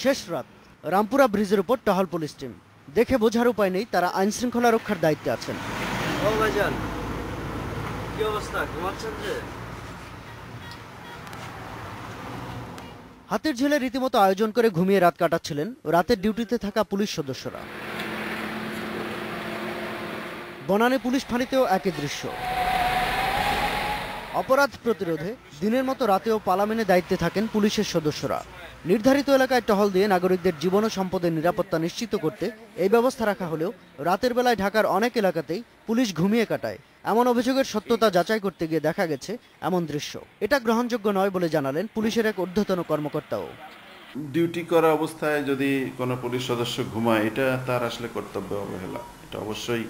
শেষ রাত, রামপুরা ব্রিজের উপর টহল পুলিশ টিম। দেখে বোঝার উপায় নেই তারা আইন শৃঙ্খলা রক্ষার দায়িত্বে আছেন। কি অবস্থা, ঘুমাচ্ছেন যে? হাতির ঝিলে রীতিমতো আয়োজন করে ঘুমিয়ে রাত কাটাচ্ছিলেন রাতের ডিউটিতে থাকা পুলিশ সদস্যরা। বনানী পুলিশ ফাঁড়িতেও একই দৃশ্য। অপরাধ প্রতিরোধে দিনের মতো রাতেও পালা মেনে দায়িত্বে থাকেন পুলিশের সদস্যরা। নির্ধারিত এলাকায় টহল দিয়ে নাগরিকদের জীবন ও সম্পদের নিরাপত্তা নিশ্চিত করতে এই ব্যবস্থা রাখা হলেও রাতের বেলায় ঢাকার অনেক এলাকাতেই পুলিশ ঘুমিয়ে কাটায়। এমন অভিযোগের সত্যতা যাচাই করতে গিয়ে দেখা গেছে এমন দৃশ্য। এটা গ্রহণযোগ্য নয় বলে জানালেন পুলিশের এক ঊর্ধ্বতন কর্মকর্তাও। ডিউটি করা অবস্থায় যদি কোনো পুলিশ সদস্য ঘুমায়, এটা তার আসলে কর্তব্য অবহেলা। এটা অবশ্যই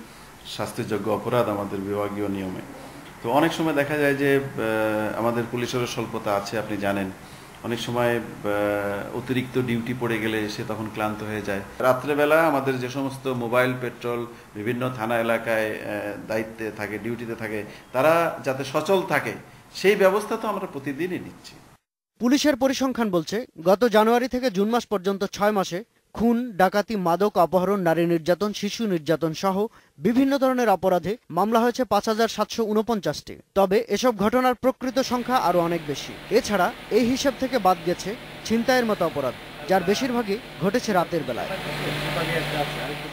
শাস্তিযোগ্য অপরাধ আমাদের বিভাগীয় নিয়মে। তো অনেক সময় দেখা যায় যে আমাদের পুলিশেরও স্বল্পতা আছে, আপনি জানেন। অনেক সময় অতিরিক্ত ডিউটি পড়ে গেলে সে তখন ক্লান্ত হয়ে যায়। রাত্রেবেলা আমাদের যে সমস্ত মোবাইল পেট্রোল বিভিন্ন থানা এলাকায় দায়িত্বে থাকে, ডিউটিতে থাকে, তারা যাতে সচল থাকে সেই ব্যবস্থা তো আমরা প্রতিদিনই নিচ্ছি। পুলিশের পরিসংখ্যান বলছে গত জানুয়ারি থেকে জুন মাস পর্যন্ত 6 মাসে খুন, ডাকাতি, মাদক, অপহরণ, নারী নির্যাতন, শিশু নির্যাতন সহ বিভিন্ন ধরনের অপরাধে মামলা হয়েছে 5749টি। তবে এসব ঘটনার প্রকৃত সংখ্যা আরও অনেক বেশি। এছাড়া এই হিসাব থেকে বাদ গেছে ছিনতাইয়ের মতো অপরাধ, যার বেশিরভাগই ঘটেছে রাতের বেলায়।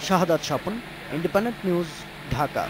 শাহাদাত স্বপন, ইন্ডিপেন্ডেন্ট নিউজ, ঢাকা।